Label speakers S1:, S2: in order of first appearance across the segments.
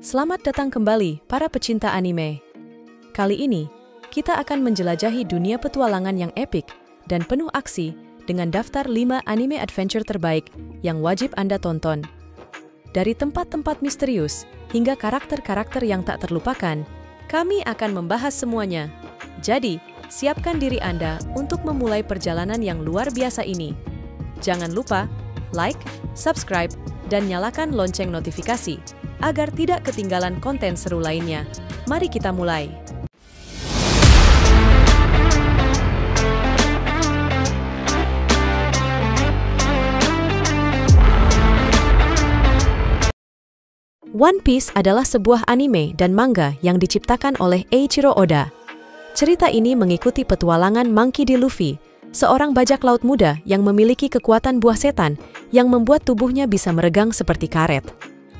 S1: Selamat datang kembali, para pecinta anime. Kali ini, kita akan menjelajahi dunia petualangan yang epik dan penuh aksi dengan daftar 5 anime adventure terbaik yang wajib Anda tonton. Dari tempat-tempat misterius hingga karakter-karakter yang tak terlupakan, kami akan membahas semuanya. Jadi, siapkan diri Anda untuk memulai perjalanan yang luar biasa ini. Jangan lupa like, subscribe, dan nyalakan lonceng notifikasi agar tidak ketinggalan konten seru lainnya. Mari kita mulai. One Piece adalah sebuah anime dan manga yang diciptakan oleh Eiichiro Oda. Cerita ini mengikuti petualangan Monkey D. Luffy, seorang bajak laut muda yang memiliki kekuatan buah setan yang membuat tubuhnya bisa meregang seperti karet.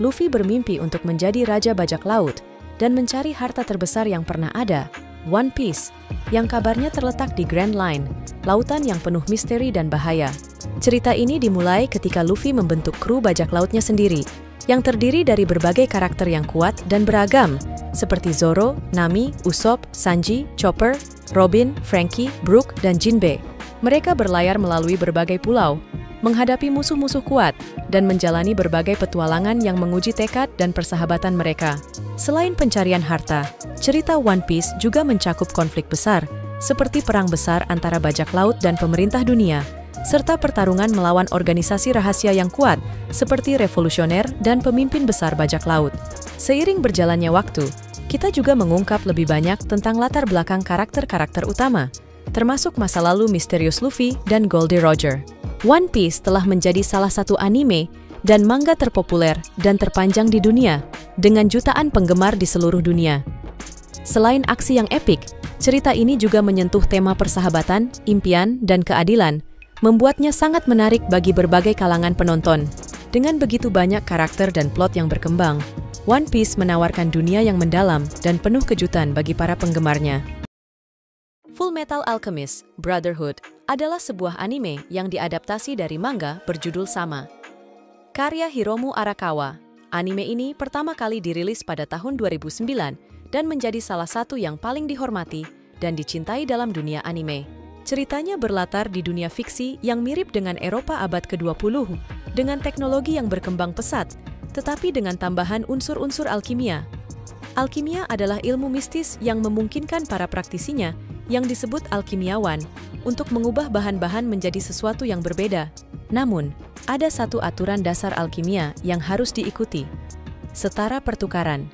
S1: Luffy bermimpi untuk menjadi raja bajak laut dan mencari harta terbesar yang pernah ada, One Piece, yang kabarnya terletak di Grand Line, lautan yang penuh misteri dan bahaya. Cerita ini dimulai ketika Luffy membentuk kru bajak lautnya sendiri, yang terdiri dari berbagai karakter yang kuat dan beragam, seperti Zoro, Nami, Usopp, Sanji, Chopper, Robin, Franky, Brook, dan Jinbe. Mereka berlayar melalui berbagai pulau, menghadapi musuh-musuh kuat, dan menjalani berbagai petualangan yang menguji tekad dan persahabatan mereka. Selain pencarian harta, cerita One Piece juga mencakup konflik besar, seperti perang besar antara bajak laut dan pemerintah dunia, serta pertarungan melawan organisasi rahasia yang kuat, seperti revolusioner dan pemimpin besar bajak laut. Seiring berjalannya waktu, kita juga mengungkap lebih banyak tentang latar belakang karakter-karakter utama, termasuk masa lalu misterius Luffy dan Goldie Roger. One Piece telah menjadi salah satu anime dan manga terpopuler dan terpanjang di dunia, dengan jutaan penggemar di seluruh dunia. Selain aksi yang epik, cerita ini juga menyentuh tema persahabatan, impian, dan keadilan, membuatnya sangat menarik bagi berbagai kalangan penonton. Dengan begitu banyak karakter dan plot yang berkembang, One Piece menawarkan dunia yang mendalam dan penuh kejutan bagi para penggemarnya. Fullmetal Alchemist Brotherhood adalah sebuah anime yang diadaptasi dari manga berjudul sama. Karya Hiromu Arakawa, anime ini pertama kali dirilis pada tahun 2009 dan menjadi salah satu yang paling dihormati dan dicintai dalam dunia anime. Ceritanya berlatar di dunia fiksi yang mirip dengan Eropa abad ke-20, dengan teknologi yang berkembang pesat, tetapi dengan tambahan unsur-unsur alkimia. Alkimia adalah ilmu mistis yang memungkinkan para praktisinya yang disebut alkimiawan untuk mengubah bahan-bahan menjadi sesuatu yang berbeda. Namun, ada satu aturan dasar alkimia yang harus diikuti: setara pertukaran.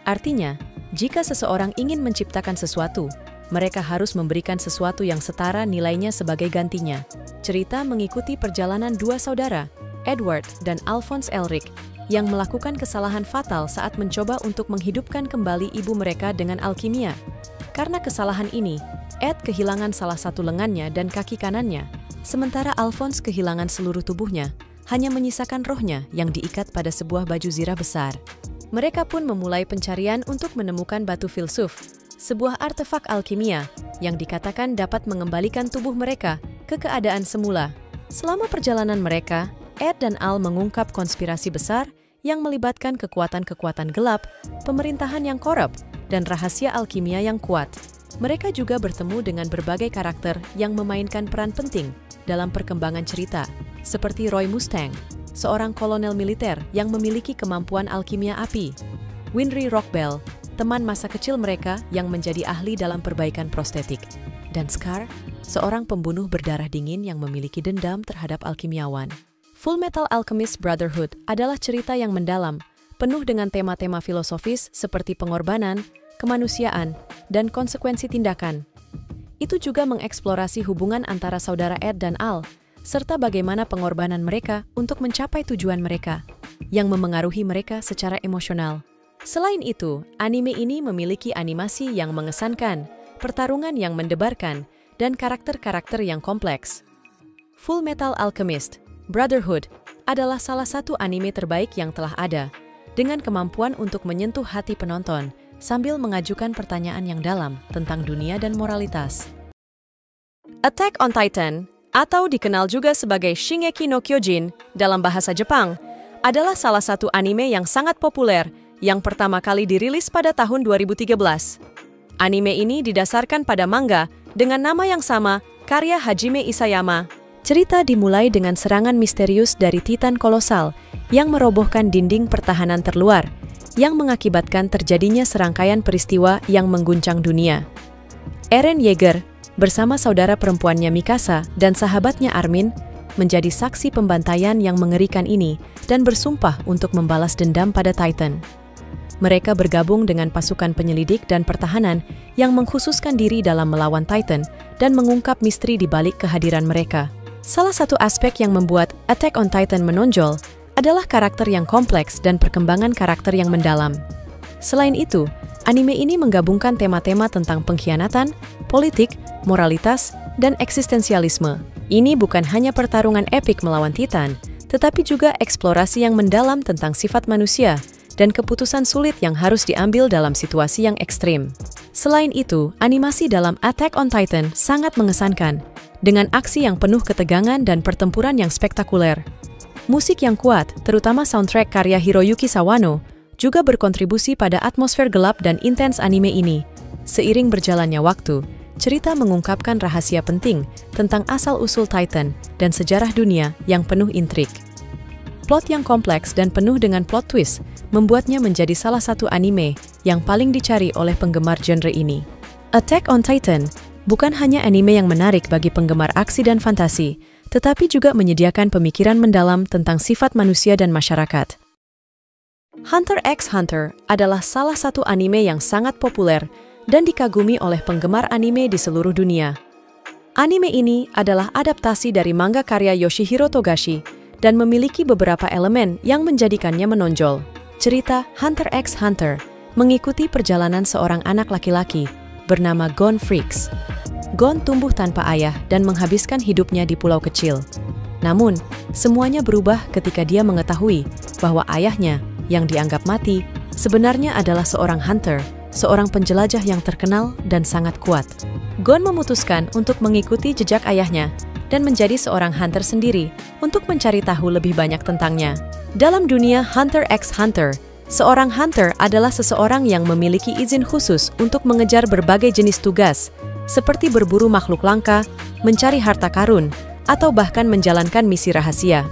S1: Artinya, jika seseorang ingin menciptakan sesuatu, mereka harus memberikan sesuatu yang setara nilainya sebagai gantinya. Cerita mengikuti perjalanan dua saudara, Edward dan Alphonse Elric, yang melakukan kesalahan fatal saat mencoba untuk menghidupkan kembali ibu mereka dengan alkimia. Karena kesalahan ini, Ed kehilangan salah satu lengannya dan kaki kanannya, sementara Alphonse kehilangan seluruh tubuhnya, hanya menyisakan rohnya yang diikat pada sebuah baju zirah besar. Mereka pun memulai pencarian untuk menemukan batu filsuf, sebuah artefak alkimia yang dikatakan dapat mengembalikan tubuh mereka ke keadaan semula. Selama perjalanan mereka, Ed dan Al mengungkap konspirasi besar yang melibatkan kekuatan-kekuatan gelap, pemerintahan yang korup, dan rahasia alkimia yang kuat. Mereka juga bertemu dengan berbagai karakter yang memainkan peran penting dalam perkembangan cerita, seperti Roy Mustang, seorang kolonel militer yang memiliki kemampuan alkimia api, Winry Rockbell, teman masa kecil mereka yang menjadi ahli dalam perbaikan prostetik, dan Scar, seorang pembunuh berdarah dingin yang memiliki dendam terhadap alkimiawan. Fullmetal Alchemist Brotherhood adalah cerita yang mendalam, penuh dengan tema-tema filosofis seperti pengorbanan, kemanusiaan, dan konsekuensi tindakan. Itu juga mengeksplorasi hubungan antara saudara Ed dan Al, serta bagaimana pengorbanan mereka untuk mencapai tujuan mereka, yang memengaruhi mereka secara emosional. Selain itu, anime ini memiliki animasi yang mengesankan, pertarungan yang mendebarkan, dan karakter-karakter yang kompleks. Fullmetal Alchemist Brotherhood adalah salah satu anime terbaik yang telah ada, dengan kemampuan untuk menyentuh hati penonton, sambil mengajukan pertanyaan yang dalam tentang dunia dan moralitas. Attack on Titan, atau dikenal juga sebagai Shingeki no Kyojin dalam bahasa Jepang, adalah salah satu anime yang sangat populer yang pertama kali dirilis pada tahun 2013. Anime ini didasarkan pada manga dengan nama yang sama, karya Hajime Isayama. Cerita dimulai dengan serangan misterius dari Titan kolosal yang merobohkan dinding pertahanan terluar, yang mengakibatkan terjadinya serangkaian peristiwa yang mengguncang dunia. Eren Yeager, bersama saudara perempuannya Mikasa dan sahabatnya Armin, menjadi saksi pembantaian yang mengerikan ini dan bersumpah untuk membalas dendam pada Titan. Mereka bergabung dengan pasukan penyelidik dan pertahanan yang mengkhususkan diri dalam melawan Titan dan mengungkap misteri di balik kehadiran mereka. Salah satu aspek yang membuat Attack on Titan menonjol adalah karakter yang kompleks dan perkembangan karakter yang mendalam. Selain itu, anime ini menggabungkan tema-tema tentang pengkhianatan, politik, moralitas, dan eksistensialisme. Ini bukan hanya pertarungan epik melawan Titan, tetapi juga eksplorasi yang mendalam tentang sifat manusia dan keputusan sulit yang harus diambil dalam situasi yang ekstrim. Selain itu, animasi dalam Attack on Titan sangat mengesankan, dengan aksi yang penuh ketegangan dan pertempuran yang spektakuler. Musik yang kuat, terutama soundtrack karya Hiroyuki Sawano, juga berkontribusi pada atmosfer gelap dan intens anime ini. Seiring berjalannya waktu, cerita mengungkapkan rahasia penting tentang asal-usul Titan dan sejarah dunia yang penuh intrik. Plot yang kompleks dan penuh dengan plot twist membuatnya menjadi salah satu anime yang paling dicari oleh penggemar genre ini. Attack on Titan bukan hanya anime yang menarik bagi penggemar aksi dan fantasi, tetapi juga menyediakan pemikiran mendalam tentang sifat manusia dan masyarakat. Hunter x Hunter adalah salah satu anime yang sangat populer dan dikagumi oleh penggemar anime di seluruh dunia. Anime ini adalah adaptasi dari manga karya Yoshihiro Togashi dan memiliki beberapa elemen yang menjadikannya menonjol. Cerita Hunter x Hunter mengikuti perjalanan seorang anak laki-laki bernama Gon Freaks. Gon tumbuh tanpa ayah dan menghabiskan hidupnya di pulau kecil. Namun, semuanya berubah ketika dia mengetahui bahwa ayahnya, yang dianggap mati, sebenarnya adalah seorang hunter, seorang penjelajah yang terkenal dan sangat kuat. Gon memutuskan untuk mengikuti jejak ayahnya dan menjadi seorang hunter sendiri untuk mencari tahu lebih banyak tentangnya. Dalam dunia Hunter x Hunter, seorang hunter adalah seseorang yang memiliki izin khusus untuk mengejar berbagai jenis tugas, seperti berburu makhluk langka, mencari harta karun, atau bahkan menjalankan misi rahasia.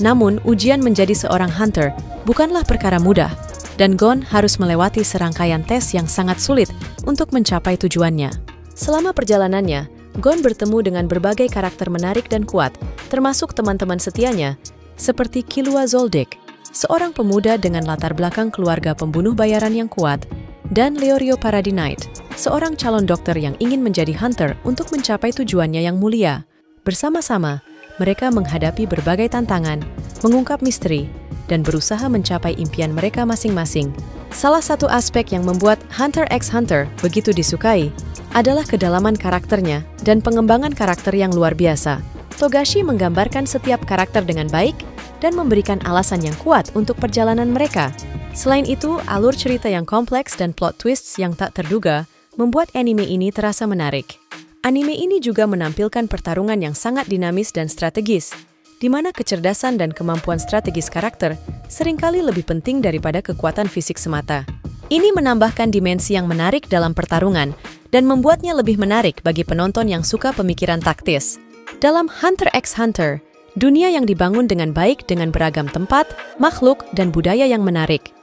S1: Namun, ujian menjadi seorang hunter bukanlah perkara mudah, dan Gon harus melewati serangkaian tes yang sangat sulit untuk mencapai tujuannya. Selama perjalanannya, Gon bertemu dengan berbagai karakter menarik dan kuat, termasuk teman-teman setianya, seperti Killua Zoldyck, seorang pemuda dengan latar belakang keluarga pembunuh bayaran yang kuat, dan Leorio Paradise, seorang calon dokter yang ingin menjadi hunter untuk mencapai tujuannya yang mulia. Bersama-sama, mereka menghadapi berbagai tantangan, mengungkap misteri, dan berusaha mencapai impian mereka masing-masing. Salah satu aspek yang membuat Hunter x Hunter begitu disukai adalah kedalaman karakternya dan pengembangan karakter yang luar biasa. Togashi menggambarkan setiap karakter dengan baik dan memberikan alasan yang kuat untuk perjalanan mereka. Selain itu, alur cerita yang kompleks dan plot twists yang tak terduga membuat anime ini terasa menarik. Anime ini juga menampilkan pertarungan yang sangat dinamis dan strategis, di mana kecerdasan dan kemampuan strategis karakter seringkali lebih penting daripada kekuatan fisik semata. Ini menambahkan dimensi yang menarik dalam pertarungan dan membuatnya lebih menarik bagi penonton yang suka pemikiran taktis. Dalam Hunter x Hunter, dunia yang dibangun dengan baik dengan beragam tempat, makhluk, dan budaya yang menarik.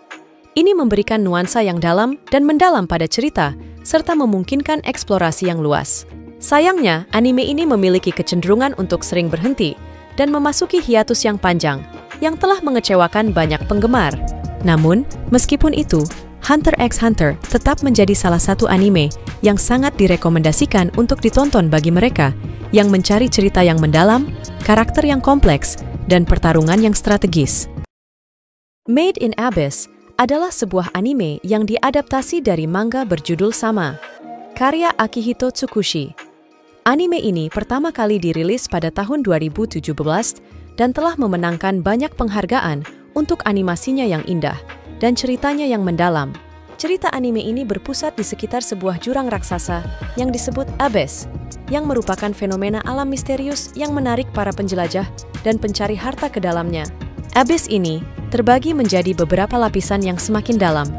S1: Ini memberikan nuansa yang dalam dan mendalam pada cerita, serta memungkinkan eksplorasi yang luas. Sayangnya, anime ini memiliki kecenderungan untuk sering berhenti dan memasuki hiatus yang panjang, yang telah mengecewakan banyak penggemar. Namun, meskipun itu, Hunter x Hunter tetap menjadi salah satu anime yang sangat direkomendasikan untuk ditonton bagi mereka yang mencari cerita yang mendalam, karakter yang kompleks, dan pertarungan yang strategis. Made in Abyss adalah sebuah anime yang diadaptasi dari manga berjudul sama, karya Akihito Tsukushi. Anime ini pertama kali dirilis pada tahun 2017 dan telah memenangkan banyak penghargaan untuk animasinya yang indah dan ceritanya yang mendalam. Cerita anime ini berpusat di sekitar sebuah jurang raksasa yang disebut Abyss, yang merupakan fenomena alam misterius yang menarik para penjelajah dan pencari harta ke dalamnya. Abyss ini terbagi menjadi beberapa lapisan yang semakin dalam,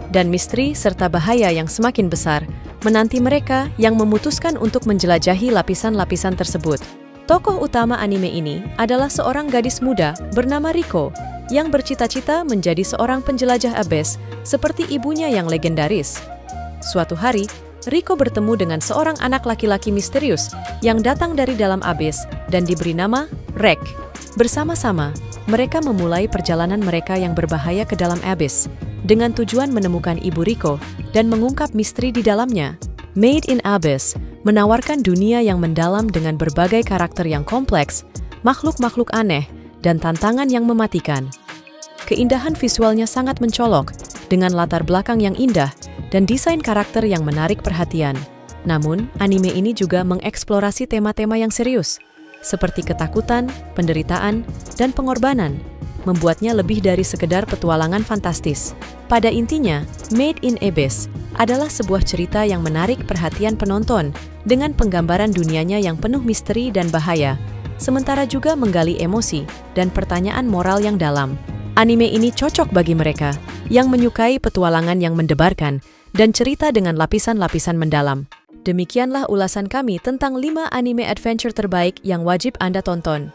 S1: dan misteri serta bahaya yang semakin besar menanti mereka yang memutuskan untuk menjelajahi lapisan-lapisan tersebut. Tokoh utama anime ini adalah seorang gadis muda bernama Riko yang bercita-cita menjadi seorang penjelajah abyss seperti ibunya yang legendaris. Suatu hari, Riko bertemu dengan seorang anak laki-laki misterius yang datang dari dalam abyss dan diberi nama Rek. Bersama-sama, mereka memulai perjalanan mereka yang berbahaya ke dalam abyss dengan tujuan menemukan ibu Riko dan mengungkap misteri di dalamnya. Made in Abyss menawarkan dunia yang mendalam dengan berbagai karakter yang kompleks, makhluk-makhluk aneh, dan tantangan yang mematikan. Keindahan visualnya sangat mencolok, dengan latar belakang yang indah dan desain karakter yang menarik perhatian. Namun, anime ini juga mengeksplorasi tema-tema yang serius, seperti ketakutan, penderitaan, dan pengorbanan, membuatnya lebih dari sekedar petualangan fantastis. Pada intinya, Made in Abyss adalah sebuah cerita yang menarik perhatian penonton dengan penggambaran dunianya yang penuh misteri dan bahaya, sementara juga menggali emosi dan pertanyaan moral yang dalam. Anime ini cocok bagi mereka yang menyukai petualangan yang mendebarkan dan cerita dengan lapisan-lapisan mendalam. Demikianlah ulasan kami tentang 5 anime adventure terbaik yang wajib Anda tonton.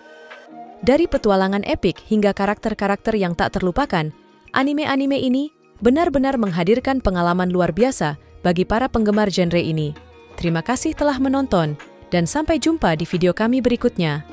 S1: Dari petualangan epik hingga karakter-karakter yang tak terlupakan, anime-anime ini benar-benar menghadirkan pengalaman luar biasa bagi para penggemar genre ini. Terima kasih telah menonton, dan sampai jumpa di video kami berikutnya.